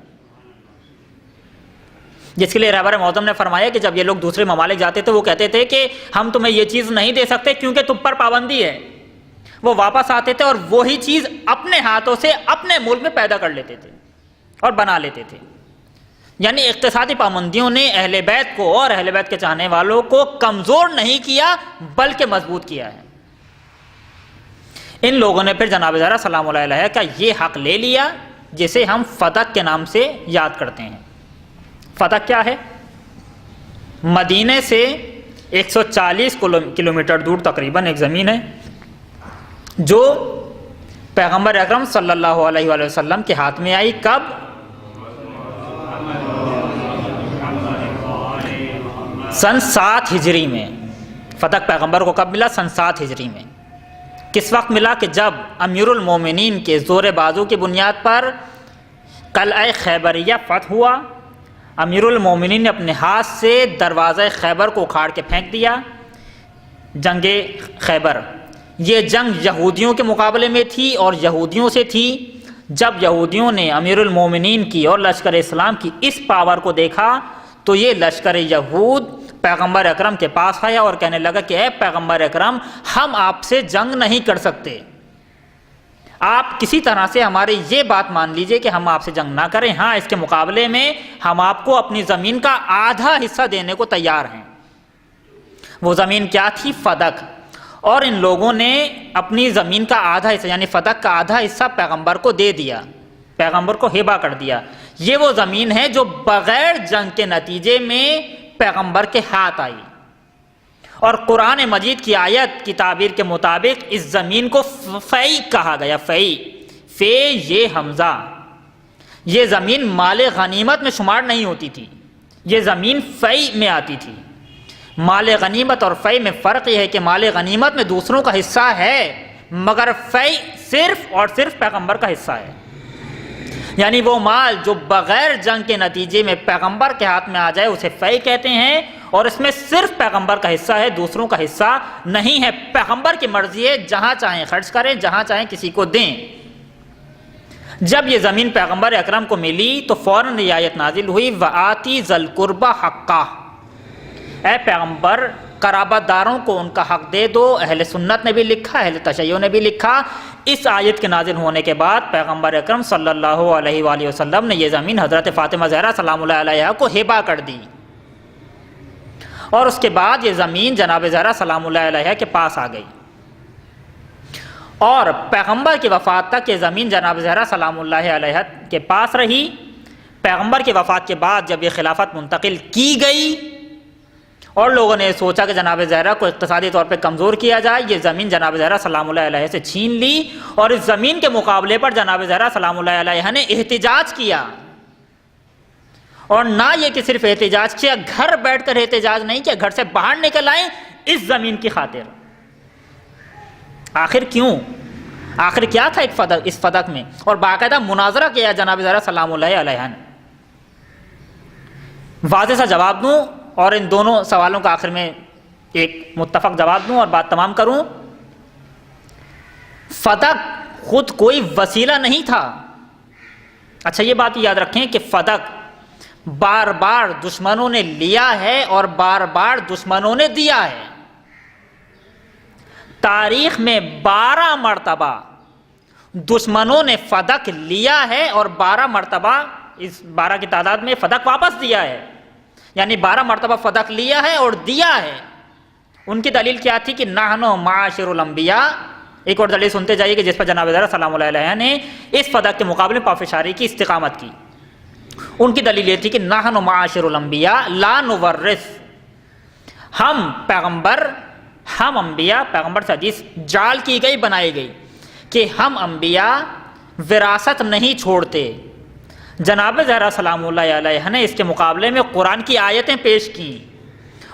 جس کے لیے رہبر معظم نے فرمایا کہ جب یہ لوگ دوسرے ممالک جاتے تھے وہ کہتے تھے کہ ہم تمہیں یہ چیز نہیں دے سکتے کیونکہ تم پر پابندی ہے، وہ واپس آتے تھے اور وہی چیز اپنے ہاتھوں سے اپنے ملک میں پیدا کر لیتے تھے اور بنا لیتے تھے۔ یعنی اقتصادی پابندیوں نے اہل بیت کو اور اہل بیت کے چاہنے والوں کو کمزور نہیں کیا بلکہ مضبوط کیا ہے۔ ان لوگوں نے پھر جناب زہرا سلام اللہ علیہ کا یہ حق لے لیا جسے ہم فتق کے نام سے یاد کرتے ہیں۔ فتق کیا ہے؟ مدینے سے 140 کلومیٹر دور تقریباً ایک زمین ہے جو پیغمبر اکرم صلی اللہ علیہ وآلہ وسلم کے ہاتھ میں آئی۔ کب؟ سن 7 ہجری میں۔ فتق پیغمبر کو کب ملا؟ سن 7 ہجری میں۔ کس وقت ملا؟ کہ جب امیر المومنین کے زور بازو کی بنیاد پر قلعہ خیبریہ فتح ہوا، امیر المومنین نے اپنے ہاتھ سے دروازہ خیبر کو اکھاڑ کے پھینک دیا۔ جنگ خیبر، یہ جنگ یہودیوں کے مقابلے میں تھی اور یہودیوں سے تھی۔ جب یہودیوں نے امیر المومنین کی اور لشکر اسلام کی اس پاور کو دیکھا تو یہ لشکر یہود پیغمبر اکرم کے پاس آیا اور کہنے لگا کہ اے پیغمبر اکرم، ہم آپ سے جنگ نہیں کر سکتے، آپ کسی طرح سے ہماری یہ بات مان لیجئے کہ ہم آپ سے جنگ نہ کریں، ہاں اس کے مقابلے میں ہم آپ کو اپنی زمین کا آدھا حصہ دینے کو تیار ہیں۔ وہ زمین کیا تھی؟ فتق۔ اور ان لوگوں نے اپنی زمین کا آدھا حصہ یعنی فتق کا آدھا حصہ پیغمبر کو دے دیا، پیغمبر کو ہبہ کر دیا۔ یہ وہ زمین ہے جو بغیر جنگ کے نتیجے میں پیغمبر کے ہاتھ آئی، اور قرآن مجید کی آیت کی تعبیر کے مطابق اس زمین کو فی کہا گیا۔ فی یہ حمزہ، یہ زمین مال غنیمت میں شمار نہیں ہوتی تھی، یہ زمین فی میں آتی تھی۔ مال غنیمت اور فی میں فرق یہ ہے کہ مال غنیمت میں دوسروں کا حصہ ہے مگر فی صرف اور صرف پیغمبر کا حصہ ہے۔ یعنی وہ مال جو بغیر جنگ کے نتیجے میں پیغمبر کے ہاتھ میں آ جائے اسے فی کہتے ہیں، اور اس میں صرف پیغمبر کا حصہ ہے، دوسروں کا حصہ نہیں ہے۔ پیغمبر کی مرضی ہے، جہاں چاہیں خرچ کریں، جہاں چاہیں کسی کو دیں۔ جب یہ زمین پیغمبر اکرم کو ملی تو فوراً یہ آیت نازل ہوئی وَآتِی ذَی الْقُرْبَىٰ حَقَّهُ، اے پیغمبر قرابت داروں کو ان کا حق دے دو۔ اہل سنت نے بھی لکھا، اہل تشیع نے بھی لکھا، اس آیت کے نازل ہونے کے بعد پیغمبر اکرم صلی اللہ علیہ وآلہ وسلم نے یہ زمین حضرت فاطمہ زہرا سلام اللہ علیہا کو ہبہ کر دی، اور اس کے بعد یہ زمین جناب زہرا سلام اللہ علیہا کے پاس آ گئی، اور پیغمبر کی وفات تک یہ زمین جناب زہرا سلام اللہ علیہا کے پاس رہی۔ پیغمبر کی وفات کے بعد جب یہ خلافت منتقل کی گئی اور لوگوں نے سوچا کہ جناب زہرا کو اقتصادی طور پہ کمزور کیا جائے، یہ زمین جناب زہرا سلام اللہ علیہ سے چھین لی، اور اس زمین کے مقابلے پر جناب زہرا سلام اللہ علیہ نے احتجاج کیا، اور نہ یہ کہ صرف احتجاج کیا، گھر بیٹھ کر احتجاج نہیں کیا، گھر سے باہر نکل آئیں اس زمین کی خاطر۔ آخر کیوں؟ آخر کیا تھا اس فتق میں؟ اور باقاعدہ مناظرہ کیا جناب زہرا سلام اللہ علیہ نے۔ واضح سا جواب دوں اور ان دونوں سوالوں کا آخر میں ایک متفق جواب دوں اور بات تمام کروں۔ فتق خود کوئی وسیلہ نہیں تھا۔ اچھا یہ بات یاد رکھیں کہ فتق بار بار دشمنوں نے لیا ہے اور بار بار دشمنوں نے دیا ہے۔ تاریخ میں 12 مرتبہ دشمنوں نے فتق لیا ہے اور 12 مرتبہ اس 12 کی تعداد میں فتق واپس دیا ہے، یعنی 12 مرتبہ فتق لیا ہے اور دیا ہے۔ ان کی دلیل کیا تھی کہ نحن معاشر الانبیاء، ایک اور دلیل سنتے جائیے کہ جس پر جناب زہرا سلام اللہ علیہ نے اس فتق کے مقابلے پافشاری کی، استقامت کی۔ ان کی دلیل یہ تھی کہ نحن معاشر الانبیاء لا نورث، ہم پیغمبر ہم انبیاء، پیغمبر سے حدیث جعل کی گئی، بنائی گئی کہ ہم انبیاء وراثت نہیں چھوڑتے۔ جناب زہرا سلام اللہ علیہ نے اس کے مقابلے میں قرآن کی آیتیں پیش کیں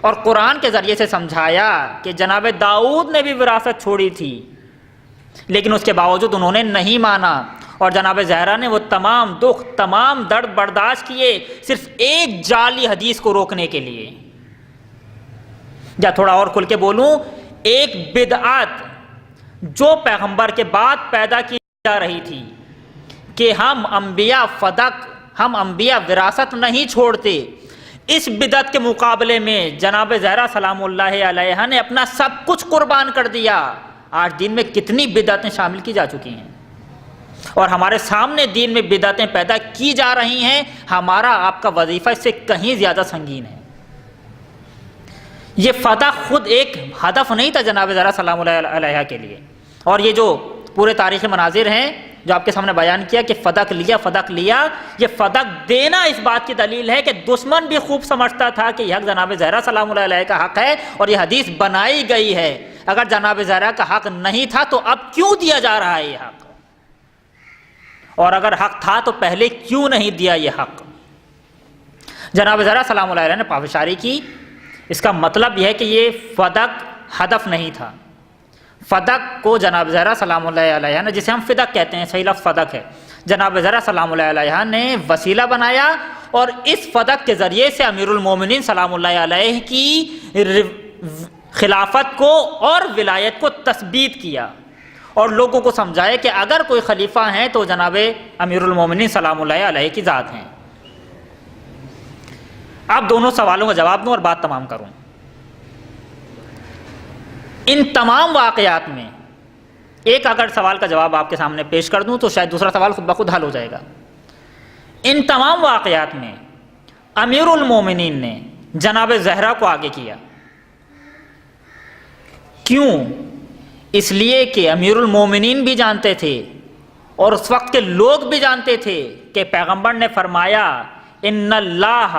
اور قرآن کے ذریعے سے سمجھایا کہ جناب داؤد نے بھی وراثت چھوڑی تھی، لیکن اس کے باوجود انہوں نے نہیں مانا، اور جناب زہرا نے وہ تمام دکھ، تمام درد برداشت کیے صرف ایک جعلی حدیث کو روکنے کے لیے۔ یا تھوڑا اور کھل کے بولوں، ایک بدعت جو پیغمبر کے بعد پیدا کی جا رہی تھی کہ ہم انبیاء فدق، ہم انبیاء وراثت نہیں چھوڑتے، اس بدعت کے مقابلے میں جناب زہرا سلام اللہ علیہ نے اپنا سب کچھ قربان کر دیا۔ آج دین میں کتنی بدعتیں شامل کی جا چکی ہیں اور ہمارے سامنے دین میں بدعتیں پیدا کی جا رہی ہیں، ہمارا آپ کا وظیفہ اس سے کہیں زیادہ سنگین ہے۔ یہ فتح خود ایک ہدف نہیں تھا جناب زہرا سلام اللہ علیہ کے لیے، اور یہ جو پورے تاریخی مناظر ہیں جو آپ کے سامنے بیان کیا کہ فدق لیا، فدق لیا، یہ فدق دینا اس بات کی دلیل ہے کہ دشمن بھی خوب سمجھتا تھا کہ یہ حق جناب زہرا سلام اللہ علیہ کا حق ہے اور یہ حدیث بنائی گئی ہے۔ اگر جناب زہرا کا حق نہیں تھا تو اب کیوں دیا جا رہا ہے یہ حق، اور اگر حق تھا تو پہلے کیوں نہیں دیا یہ حق۔ جناب زہرا سلام اللہ علیہ نے پافشاری کی، اس کا مطلب یہ ہے کہ یہ فدق ہدف نہیں تھا۔ فدق کو جناب زہرا سلام اللہ علیہ نے، جسے ہم فدق کہتے ہیں، صحیح لفظ فدق ہے، جناب زہرا سلام اللہ علیہ نے وسیلہ بنایا اور اس فدق کے ذریعے سے امیر المومنین سلام اللہ علیہ کی خلافت کو اور ولایت کو تثبیت کیا اور لوگوں کو سمجھائے کہ اگر کوئی خلیفہ ہیں تو جناب امیر المومنین سلام اللہ علیہ کی ذات ہیں۔ اب دونوں سوالوں کا جواب دوں اور بات تمام کروں۔ ان تمام واقعات میں ایک اگر سوال کا جواب آپ کے سامنے پیش کر دوں تو شاید دوسرا سوال خود بخود حل ہو جائے گا۔ ان تمام واقعات میں امیر المومنین نے جناب زہرا کو آگے کیا، کیوں؟ اس لیے کہ امیر المومنین بھی جانتے تھے اور اس وقت کے لوگ بھی جانتے تھے کہ پیغمبر نے فرمایا ان اللہ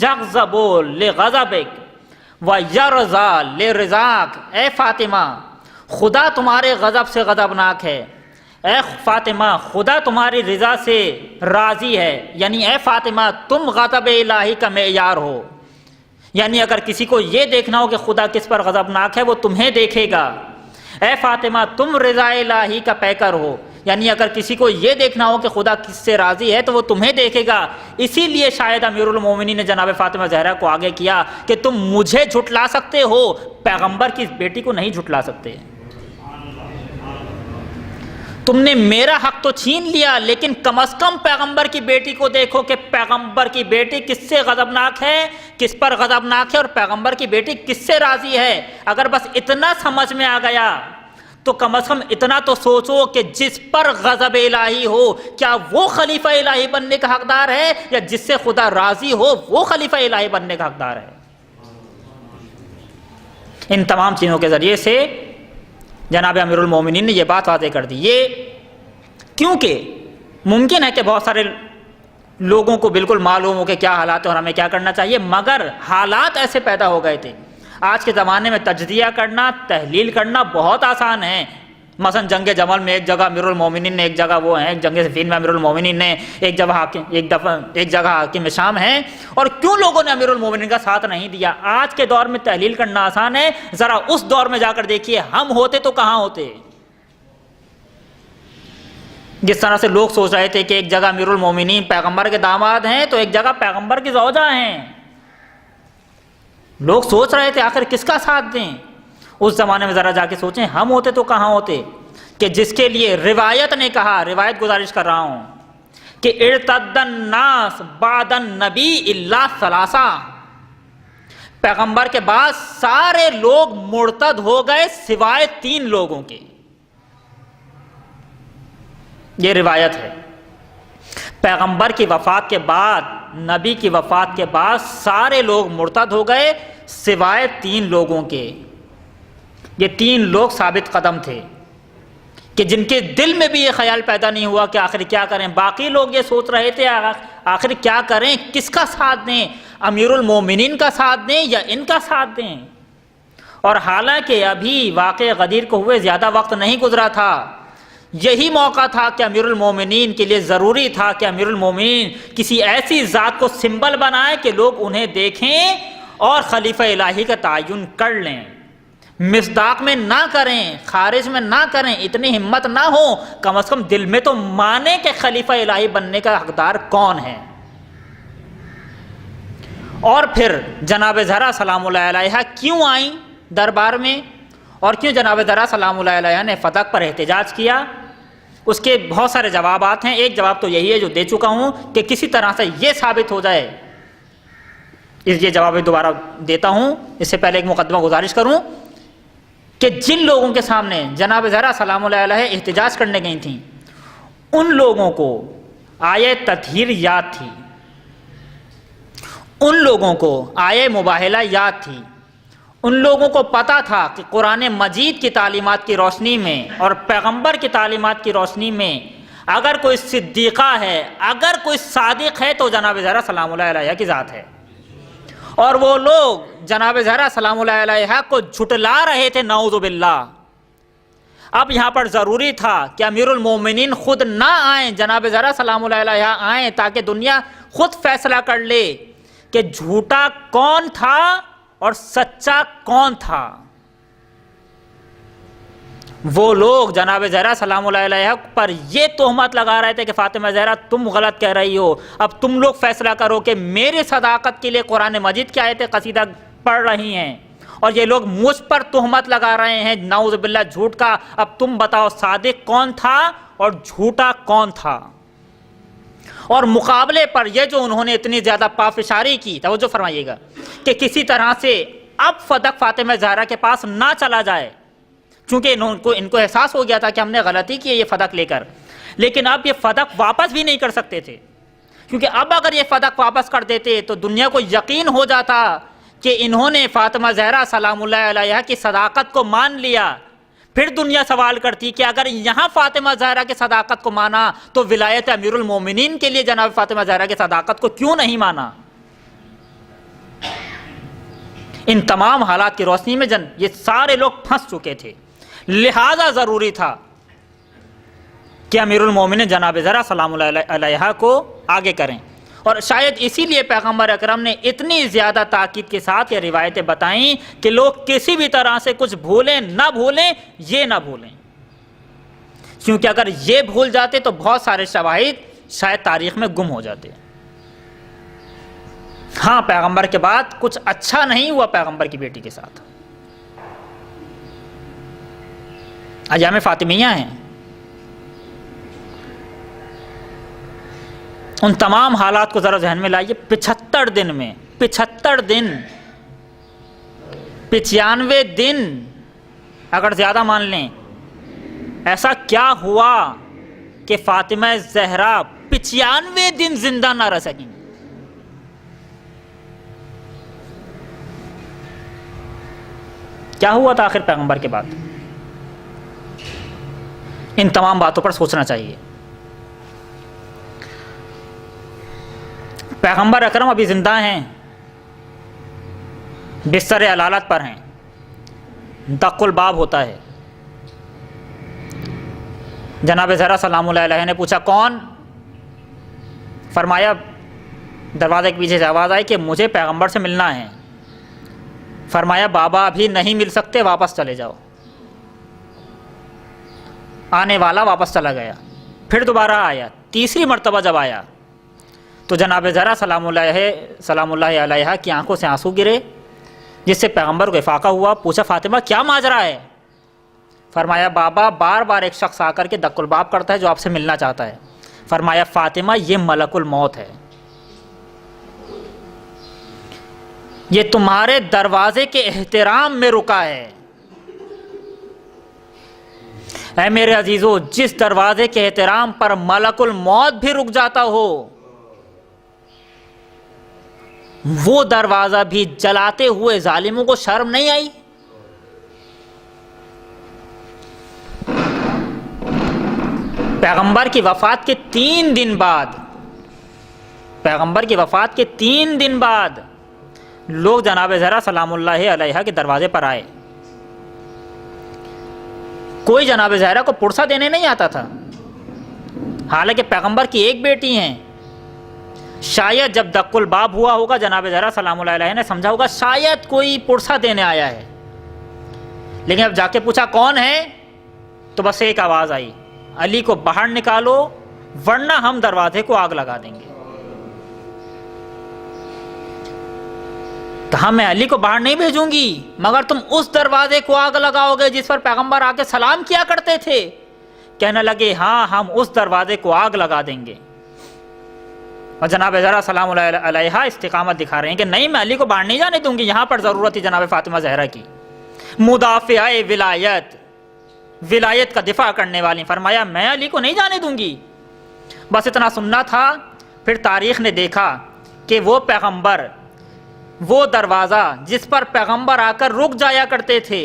یغضب لغضبک ویرضی لرضاک، اے فاطمہ خدا تمہارے غضب سے غضبناک ہے، اے فاطمہ خدا تمہاری رضا سے راضی ہے، یعنی اے فاطمہ تم غضب الہی کا معیار ہو، یعنی اگر کسی کو یہ دیکھنا ہو کہ خدا کس پر غضبناک ہے وہ تمہیں دیکھے گا۔ اے فاطمہ تم رضا الہی کا پیکر ہو، یعنی اگر کسی کو یہ دیکھنا ہو کہ خدا کس سے راضی ہے تو وہ تمہیں دیکھے گا۔ اسی لیے شاید امیر المومنین نے جناب فاطمہ زہرا کو آگے کیا کہ تم مجھے جھٹلا سکتے ہو، پیغمبر کی اس بیٹی کو نہیں جھٹلا سکتے۔ تم نے میرا حق تو چھین لیا لیکن کم از کم پیغمبر کی بیٹی کو دیکھو کہ پیغمبر کی بیٹی کس سے غضبناک ہے، کس پر غضبناک ہے، اور پیغمبر کی بیٹی کس سے راضی ہے۔ اگر بس اتنا سمجھ میں آ گیا تو کم از کم اتنا تو سوچو کہ جس پر غضب الہی ہو کیا وہ خلیفہ الہی بننے کا حقدار ہے، یا جس سے خدا راضی ہو وہ خلیفہ الہی بننے کا حقدار ہے۔ ان تمام چیزوں کے ذریعے سے جناب امیر المومنین نے یہ بات واضح کر دی۔ یہ کیونکہ ممکن ہے کہ بہت سارے لوگوں کو بالکل معلوم ہو کہ کیا حالات ہیں اور ہمیں کیا کرنا چاہیے، مگر حالات ایسے پیدا ہو گئے تھے۔ آج کے زمانے میں تجزیہ کرنا، تحلیل کرنا بہت آسان ہے۔ مثلا جنگ جمل میں ایک جگہ امیر المومنین نے، ایک جگہ وہ ہیں، جنگ صفین میں امیر المومنین نے، ایک جگہ حاکم شام ہیں، اور کیوں لوگوں نے امیر المومنین کا ساتھ نہیں دیا؟ آج کے دور میں تحلیل کرنا آسان ہے، ذرا اس دور میں جا کر دیکھیے ہم ہوتے تو کہاں ہوتے۔ جس طرح سے لوگ سوچ رہے تھے کہ ایک جگہ امیر المومنین پیغمبر کے داماد ہیں تو ایک جگہ پیغمبر کی زوجہ ہیں، لوگ سوچ رہے تھے آخر کس کا ساتھ دیں۔ اس زمانے میں ذرا جا کے سوچیں ہم ہوتے تو کہاں ہوتے، کہ جس کے لیے روایت نے کہا، روایت گزارش کر رہا ہوں کہ ارتد الناس بعد النبی الا ثلاثہ، پیغمبر کے بعد سارے لوگ مرتد ہو گئے سوائے 3 لوگوں کے۔ یہ روایت ہے، پیغمبر کی وفات کے بعد، نبی کی وفات کے بعد سارے لوگ مرتد ہو گئے سوائے 3 لوگوں کے۔ یہ 3 لوگ ثابت قدم تھے کہ جن کے دل میں بھی یہ خیال پیدا نہیں ہوا کہ آخر کیا کریں۔ باقی لوگ یہ سوچ رہے تھے آخر کیا کریں، کس کا ساتھ دیں، امیر المومنین کا ساتھ دیں یا ان کا ساتھ دیں۔ اور حالانکہ ابھی واقع غدیر کو ہوئے زیادہ وقت نہیں گزرا تھا، یہی موقع تھا کہ امیر المومنین کے لیے ضروری تھا کہ امیر المومنین کسی ایسی ذات کو سمبل بنائے کہ لوگ انہیں دیکھیں اور خلیفہ الہی کا تعین کر لیں، مصداق میں نہ کریں، خارج میں نہ کریں، اتنی ہمت نہ ہو، کم از کم دل میں تو مانے کہ خلیفہ الہی بننے کا حقدار کون ہے۔ اور پھر جناب زہرا سلام اللہ علیہا کیوں آئیں دربار میں، اور کیوں جناب زہرا سلام اللہ علیہا نے فتح پر احتجاج کیا، اس کے بہت سارے جوابات ہیں۔ ایک جواب تو یہی ہے جو دے چکا ہوں کہ کسی طرح سے یہ ثابت ہو جائے، یہ جواب میں دوبارہ دیتا ہوں، اس سے پہلے ایک مقدمہ گزارش کروں کہ جن لوگوں کے سامنے جناب زہرا سلام اللہ علیہ احتجاج کرنے گئی تھیں، ان لوگوں کو آیہ تطہیر یاد تھی، ان لوگوں کو آیہ مباہلہ یاد تھی، ان لوگوں کو پتہ تھا کہ قرآن مجید کی تعلیمات کی روشنی میں اور پیغمبر کی تعلیمات کی روشنی میں اگر کوئی صدیقہ ہے، اگر کوئی صادق ہے تو جناب زہرا سلام اللہ علیہ کی ذات ہے، اور وہ لوگ جناب زہرا سلام اللہ علیہ کو جھٹلا رہے تھے، نعوذ باللہ۔ اب یہاں پر ضروری تھا کہ امیر المومنین خود نہ آئیں، جناب زہرا سلام اللہ علیہ آئیں تاکہ دنیا خود فیصلہ کر لے کہ جھوٹا کون تھا اور سچا کون تھا۔ وہ لوگ جناب زہرا سلام اللہ علیہ پر یہ تہمت لگا رہے تھے کہ فاطمہ زہرا تم غلط کہہ رہی ہو، اب تم لوگ فیصلہ کرو کہ میری صداقت کے لیے قرآن مجید کی آیت قصیدہ پڑھ رہی ہیں، اور یہ لوگ مجھ پر تہمت لگا رہے ہیں نعوذ باللہ جھوٹ کا، اب تم بتاؤ صادق کون تھا اور جھوٹا کون تھا۔ اور مقابلے پر یہ جو انہوں نے اتنی زیادہ پافشاری کی، توجہ فرمائیے گا، کہ کسی طرح سے اب فدق فاطمہ زہرا کے پاس نہ چلا جائے، چونکہ ان کو احساس ہو گیا تھا کہ ہم نے غلطی کی ہے یہ فدق لے کر، لیکن اب یہ فدق واپس بھی نہیں کر سکتے تھے، کیونکہ اب اگر یہ فدق واپس کر دیتے تو دنیا کو یقین ہو جاتا کہ انہوں نے فاطمہ زہرا سلام اللہ علیہا کی صداقت کو مان لیا۔ پھر دنیا سوال کرتی کہ اگر یہاں فاطمہ زہرا کی صداقت کو مانا تو ولایت امیر المومنین کے لیے جناب فاطمہ زہرا کی صداقت کو کیوں نہیں مانا۔ ان تمام حالات کی روشنی میں یہ سارے لوگ پھنس چکے تھے، لہذا ضروری تھا کہ امیر المومنین جناب زہرا سلام اللہ علیہا کو آگے کریں، اور شاید اسی لیے پیغمبر اکرم نے اتنی زیادہ تاکید کے ساتھ یہ روایتیں بتائیں کہ لوگ کسی بھی طرح سے کچھ بھولیں نہ بھولیں، یہ نہ بھولیں، کیونکہ اگر یہ بھول جاتے تو بہت سارے شواہد شاید تاریخ میں گم ہو جاتے۔ ہاں، پیغمبر کے بعد کچھ اچھا نہیں ہوا پیغمبر کی بیٹی کے ساتھ، ایام فاطمیہ ہیں، ان تمام حالات کو ذرا ذہن میں لائیے۔ 75 دن میں 95 دن اگر زیادہ مان لیں، ایسا کیا ہوا کہ فاطمہ زہرا 95 دن زندہ نہ رہ سکیں؟ کیا ہوا تھا آخر پیغمبر کے بعد؟ ان تمام باتوں پر سوچنا چاہیے۔ پیغمبر اکرم ابھی زندہ ہیں، بستر علالت پر ہیں، دق الباب ہوتا ہے۔ جناب زہرا سلام اللہ علیہ نے پوچھا کون؟ فرمایا، دروازے کے پیچھے سے آواز آئی کہ مجھے پیغمبر سے ملنا ہے۔ فرمایا بابا ابھی نہیں مل سکتے، واپس چلے جاؤ۔ آنے والا واپس چلا گیا، پھر دوبارہ آیا، تیسری مرتبہ جب آیا تو جناب زہرا سلام اللہ علیہ کی آنکھوں سے آنسو گرے، جس سے پیغمبر کو افاقہ ہوا۔ پوچھا فاطمہ کیا ماجرا ہے؟ فرمایا بابا بار بار ایک شخص آ کر کے دق الباب کرتا ہے جو آپ سے ملنا چاہتا ہے۔ فرمایا فاطمہ یہ ملک الموت ہے، یہ تمہارے دروازے کے احترام میں رکا ہے۔ اے میرے عزیزو، جس دروازے کے احترام پر ملک الموت بھی رک جاتا ہو، وہ دروازہ بھی جلاتے ہوئے ظالموں کو شرم نہیں آئی؟ پیغمبر کی وفات کے 3 دن بعد لوگ جناب زہرا سلام اللہ علیہ کے دروازے پر آئے، کوئی جناب زہرا کو پرسہ دینے نہیں آتا تھا، حالانکہ پیغمبر کی ایک بیٹی ہیں۔ شاید جب دق الباب ہوا ہوگا جناب زہرا سلام اللہ علیہ نے سمجھا ہوگا شاید کوئی پرسہ دینے آیا ہے، لیکن اب جا کے پوچھا کون ہے تو بس ایک آواز آئی، علی کو باہر نکالو ورنہ ہم دروازے کو آگ لگا دیں گے۔ کہا میں علی کو باہر نہیں بھیجوں گی مگر تم اس دروازے کو آگ لگاؤ گے جس پر پیغمبر آ کے سلام کیا کرتے تھے۔ کہنے لگے ہاں ہم اس دروازے کو آگ لگا دیں گے، اور جناب زہرا سلام اللہ علیہا استقامت دکھا رہے ہیں کہ نہیں میں علی کو باہر نہیں جانے دوں گی۔ یہاں پر ضرورت تھی جناب فاطمہ زہرا کی، مدافعہ ولایت کا دفاع کرنے والی، فرمایا میں علی کو نہیں جانے دوں گی۔ بس اتنا سننا تھا۔ پھر تاریخ نے دیکھا کہ وہ پیغمبر، وہ دروازہ جس پر پیغمبر آ کر رک جایا کرتے تھے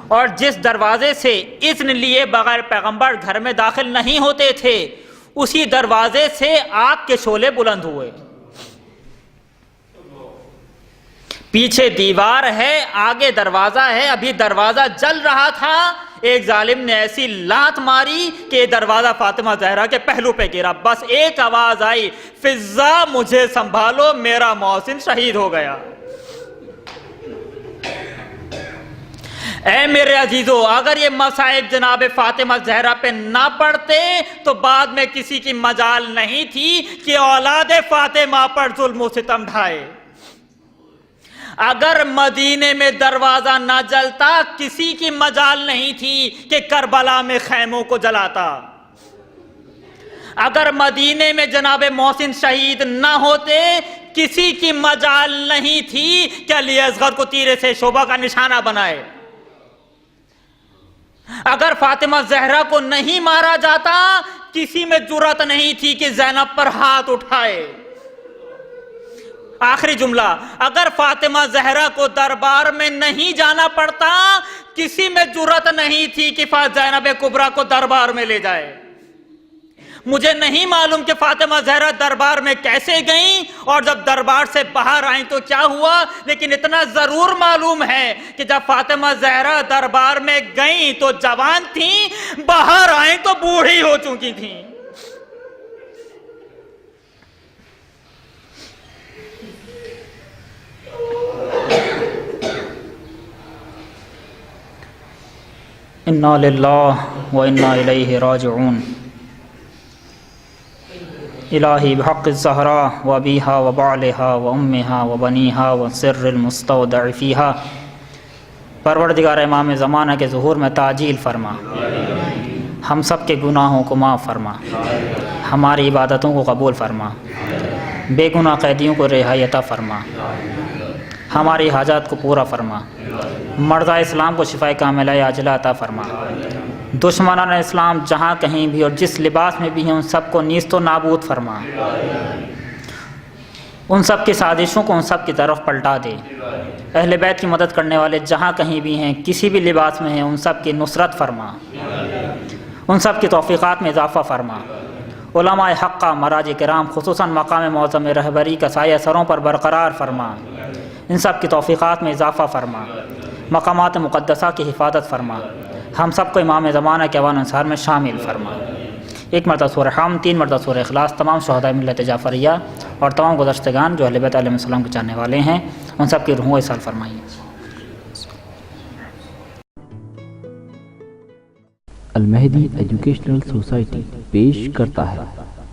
اور جس دروازے سے اذن لیے بغیر پیغمبر گھر میں داخل نہیں ہوتے تھے، اسی دروازے سے آگ کے شعلے بلند ہوئے۔ پیچھے دیوار ہے، آگے دروازہ ہے، ابھی دروازہ جل رہا تھا، ایک ظالم نے ایسی لات ماری کہ دروازہ فاطمہ زہرا کے پہلو پہ گرا۔ بس ایک آواز آئی، فضا مجھے سنبھالو میرا محسن شہید ہو گیا۔ اے میرے عزیزو، اگر یہ مصائب جناب فاطمہ زہرا پہ نہ پڑتے تو بعد میں کسی کی مجال نہیں تھی کہ اولاد فاطمہ پر ظلم و ستم ڈھائے۔ اگر مدینے میں دروازہ نہ جلتا کسی کی مجال نہیں تھی کہ کربلا میں خیموں کو جلاتا۔ اگر مدینے میں جناب محسن شہید نہ ہوتے کسی کی مجال نہیں تھی کہ علی اصغر کو تیرے سے شعبہ کا نشانہ بنائے۔ اگر فاطمہ زہرا کو نہیں مارا جاتا کسی میں جرأت نہیں تھی کہ زینب پر ہاتھ اٹھائے۔ آخری جملہ، اگر فاطمہ زہرا کو دربار میں نہیں جانا پڑتا کسی میں جرأت نہیں تھی کہ زینب کبریٰ کو دربار میں لے جائے۔ مجھے نہیں معلوم کہ فاطمہ زہرا دربار میں کیسے گئیں اور جب دربار سے باہر آئیں تو کیا ہوا، لیکن اتنا ضرور معلوم ہے کہ جب فاطمہ زہرا دربار میں گئیں تو جوان تھیں، باہر آئیں تو بوڑھی ہو چکی تھیں۔ انا للہ و انا الیہ راجعون۔ الہی بحق الزہراء و ابیہا و بعلہا و امہا و بنیہا و سر المستودع فیہا، پروردگار امام زمانہ کے ظہور میں تعجیل فرما، ہم سب کے گناہوں کو معاف فرما، ہماری عبادتوں کو قبول فرما، بے گناہ قیدیوں کو رہائی عطا فرما، ہماری حاجات کو پورا فرما، مرضى اسلام کو شفاء کاملہ عاجلہ عطا فرما، دشمنان اسلام جہاں کہیں بھی اور جس لباس میں بھی ہیں ان سب کو نیست و نابود فرما، ان سب کی سازشوں کو ان سب کی طرف پلٹا دے، اہل بیت کی مدد کرنے والے جہاں کہیں بھی ہیں کسی بھی لباس میں ہیں ان سب کی نصرت فرما، ان سب کی توفیقات میں اضافہ فرما، علماء حقہ مراج کرام خصوصاً مقام معظم رہبری کا سایہ سروں پر برقرار فرما، ان سب کی توفیقات میں اضافہ فرما، مقامات مقدسہ کی حفاظت فرما، ہم سب کو امام زمانہ کے اعوان انصار میں شامل فرما۔ ایک مرتبہ سورہ حم، 3 مرتبہ سورہ اخلاص، تمام شہداء ملت جعفریہ اور تمام گزشتگان جو اہل بیت علیہ السلام کے چاہنے والے ہیں ان سب کی روحوں ایصال فرمائیے۔
المہدی ایجوکیشنل سوسائٹی پیش کرتا ہے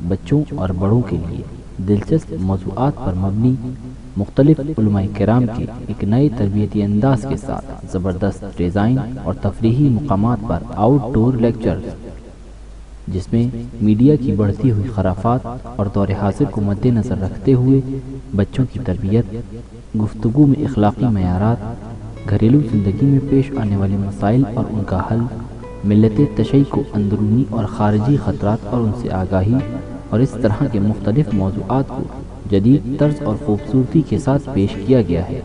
بچوں اور بڑوں کے لیے دلچسپ موضوعات پر مبنی مختلف علماء کرام کے ایک نئے تربیتی انداز کے ساتھ زبردست ڈیزائن اور تفریحی مقامات پر آؤٹ ڈور لیکچر، جس میں میڈیا کی بڑھتی ہوئی خرافات اور دور حاضر کو مد نظر رکھتے ہوئے بچوں کی تربیت، گفتگو میں اخلاقی معیارات، گھریلو زندگی میں پیش آنے والے مسائل اور ان کا حل، ملت تشیع کو اندرونی اور خارجی خطرات اور ان سے آگاہی اور اس طرح کے مختلف موضوعات کو جدید طرز اور خوبصورتی کے ساتھ پیش کیا گیا ہے۔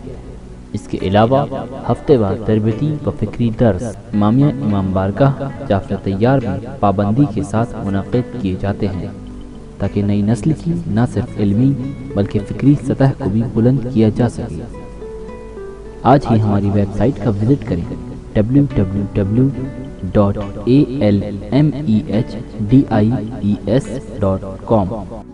اس کے علاوہ ہفتے وار تربیتی و فکری درس امامیہ امام بارگاہ جعفر طیار میں پابندی کے ساتھ منعقد کیے جاتے ہیں تاکہ نئی نسل کی نہ صرف علمی بلکہ فکری سطح کو بھی بلند کیا جا سکے۔ آج ہی ہماری ویب سائٹ کا وزٹ کریں www.almehdies.com